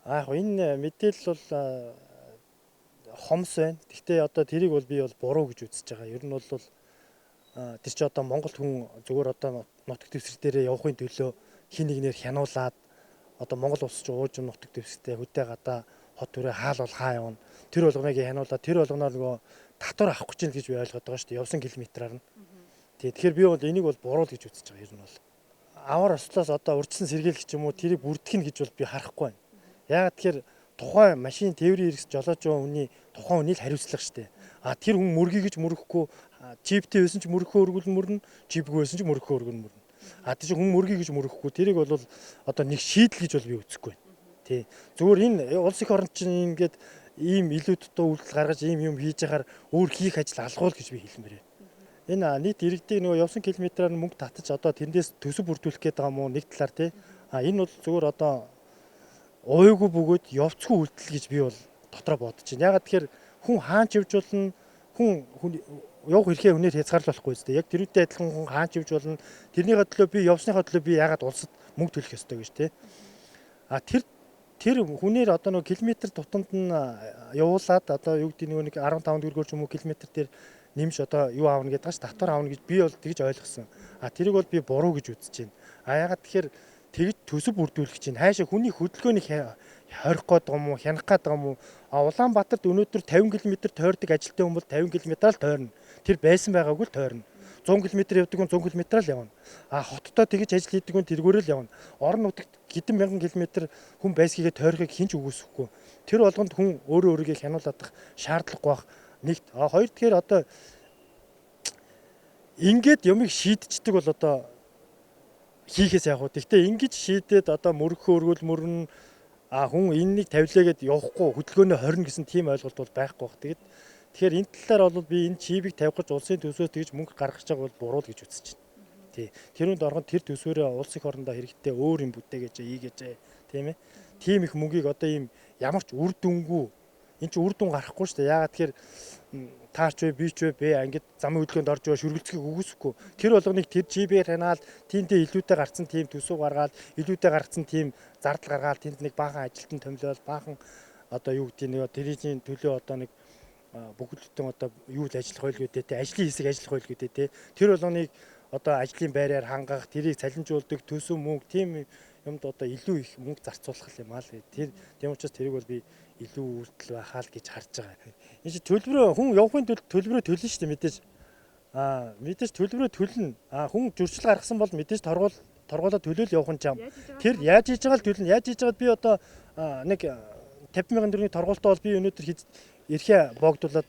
Яг энэ мэдээлэл бол хомс байна. Гэхдээ одоо тэрийг бол би бол буруу гэж үзэж байгаа. Ер нь бол тэр чи одоо Монгол хүн зүгээр одоо нутаг дэвсгэр дээрээ явахын төлөө хин нэгнээр хянуулаад одоо Монгол улс ч ууж нутаг дэвсгэртэй хөдөө гадаа хот төрөө хаал бол хаа явна. Тэр болгоныг хянуулаад тэр болгоноор нөгөө татвар авах гэж байна гэж би ойлгоод байгаа шүү дээ. Явсан километраар нь. Тэгэхээр би бол энийг бол буруу гэж үзэж байгаа ер нь бол. Аваар ослоос одоо урьдчилан сэргийлэх ч юм уу тэрийг бүрдэх нь гэж бол би харахгүй байна. Яагаад тэгэхээр тухайн машин тээврийн хэрэгс жолооч хүний тухайн хүний л хариуцлага шүү дээ. Тэр хүн мөргийг гэж мөрөхгүй чиптэй байсан ч мөрөхөө өргөл мөрнө, чипгүй байсан ч мөрөхөө өргөл мөрнө. Тэр чинь хүн мөргийг гэж мөрөхгүй тэрийг бол одоо нэг шийдэл гэж бол би үзэхгүй байна. Тий. Зүгээр энэ улс их орнд чинь ингээд ийм илүү дутуу үйлдэл гаргаж ийм юм хийж яхаар өөр хийх ажил алгуул гэж би хэлмээр байна. Энэ нийт иргэдийг нөгөө явсан километраар мөнгө татаж одоо тэндээс төсөв бүрдүүлэх гээд байгаа мó нэг талаар тий. Энэ бол зүгээр одоо уйгүй бөгөөд явцгүй үйлдэл гэж би бол дотроо бодож байна. Ягаад тэгэхээр хүн хаан ч явж болно, хүн явах эрхээ хүнээр хязгаарлахгүй зү. Яг тэрүүтэй адилхан хүн хаан ч явж болно. Тэрнийхээ төлөө би явсныхаа төлөө би ягаад улсад мөнгө төлөх ёстой гэж тий. Тэр хүнээр одоо нөгөө километр тутамд нь явуулаад одоо юу гэдэг нэг 15 төгрөгөөр ч юм уу километр дээр нэмж одоо юу аавна гэдэг тааш татвар аавна гэж би бол тэгж ойлгосон. Тэрийг бол би буруу гэж үзэж байна. Ягаад тэгэхээр тэгж төсөв бүрдүүлэх чинь хайшаа хүний хөдөлгөөнийг хорих гээд байгаа юм уу, хянах гээд байгаа юм уу? Улаанбаатарт өнөөдөр 50 км тойрдог ажилтны хүн бол 50 км-аар л тойрно. Тэр байсан байгаагүй л тойрно. 100 км явдаг хүн 100 км-аар л явна. Хоттой тэгж ажил хийдэг хүн тэргүүрээ л явна. Орон нутагт хэдэн мянган километр хүн байсгийгээ тойрохыг хинч үгүйсэхгүй. Тэр болгонд хүн өөрөө өөрийгөө хянуулах шаардлагагүй байх. Нэгт хоёр тэгэхээр одоо ингээд юмыг шийдчихдэг бол одоо хийхээс яг уу. Гэхдээ ингэж шийдээд одоо мөрөхөө өргөл мөрнө хүн энэнийг тавилаагээд явахгүй хөдөлгөөнөө хорно гэсэн тийм ойлголт бол байхгүй баг. Тэгэхээр энэ талаар бол би энэ чипийг тавих гэж улсын төсвөөс тэгж мөнгө гаргаж байгаа бол буруу л гэж үзэж байна. Тий. Тэрүүнд ороход тэр төсвөөрөө улс их орондоо хэрэгтэй өөр юм бүтээгээч ийгээч тийм ээ. Тийм их мөнгийг одоо ийм ямар ч үр дүнгүй энэ ч үр дүн гарахгүй шүү дээ. Яагаад тэгэхээр таарч вэ би ч вэ ангид замын хөдөлгөөнд орж байгаа шүргэлцгийг үгүйсэхгүй. Тэр болгоныг тэр чипээр ханаал тиймдээ илүүтэй гарцсан тийм төсөв гаргаад илүүтэй гарцсан тийм зардал гаргаад тэнд нэг баахан ажилтан томилол баахан одоо юу гэдэг нэг тэрийн төлөө одоо нэг бүгдлэтэн одоо юу л ажиллах байлгүй дээ те ажлын хэсэг ажиллах байлгүй дээ те тэр болгоныг одоо ажлын байраар хангах тэрийг цалинжуулдаг төсөв мөнгө тийм юмд одоо илүү их мөнгө зарцуулах юм аа л тийм учраас тэрийг бол би илүү үйлдэл байхаа л гэж харж байгаа. Энэ чинь төлбөрөө хүн явахын тулд төлбөрөө төлнө шүү дээ мэдээж. Мэдээж төлбөрөө төлнө. Хүн зөрчил гаргасан бол мэдээж торгуулаад төлөөл явах нь чам. Тэр яаж хийж байгаа л төлнө. Яаж хийж байгаад би одоо нэг 50 мянган төгрөгийн торгуултаа бол би өнөөдөр эрхээ боогдуулаад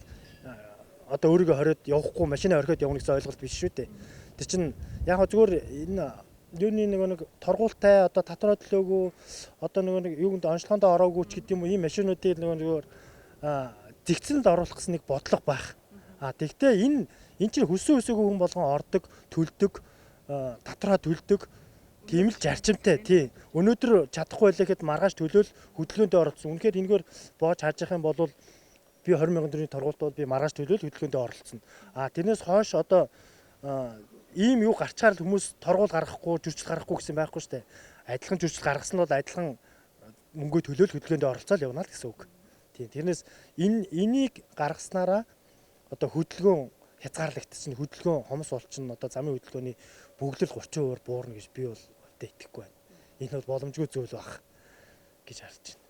одоо өөрийгөө хориод явахгүй машинаа орхиод явна гэсэн ойлголт биш шүү дээ. Тэр чинь яг зүгээр энэ юуны нэг торгуултай одоо татвараа төлөөгүй одоо нэг юунд онцлогоондоо ороогүй ч гэдэг юм уу ийм машинуудыг нэг зэгцэнд оруулах гэсэн нэг бодлого байх. Тэгвэл энэ чинь хөсөө хөсөөгүй хүн болгон ордог, төлдөг, татвараа төлдөг тийм л зарчимтай тий. Өнөөдөр чадахгүй байлаа гэхэд маргааш төлөөл хөдөлгөөндөө оролцсон. Үнэхээр энэгээр боож харж явах юм бол би 20 мянган төгрөгийн торгуулт бол би маргааш төлөөл хөдөлгөөндөө оролцсон. Тэрнээс хойш одоо ийм юу гарчаар л хүмүүс торгуул гаргахгүй, зөрчил гаргахгүй гэсэн байхгүй шүү дээ. Адилхан зөрчил гаргасан бол адилхан мөнгөө төлөөл хөдөлгөөндөө оролцоод явна л гэсэн үг. Тийм. Тэрнээс энийг гаргаснараа одоо хөдөлгөөн хязгаарлагдчихна. Хөдөлгөөн хомс болчихно. Одоо замын хөдөлгөөний бөглөл 30% буурна гэж би бол өвдөө итгэхгүй байна. Энэ бол боломжгүй зүйл байх гэж харж байна.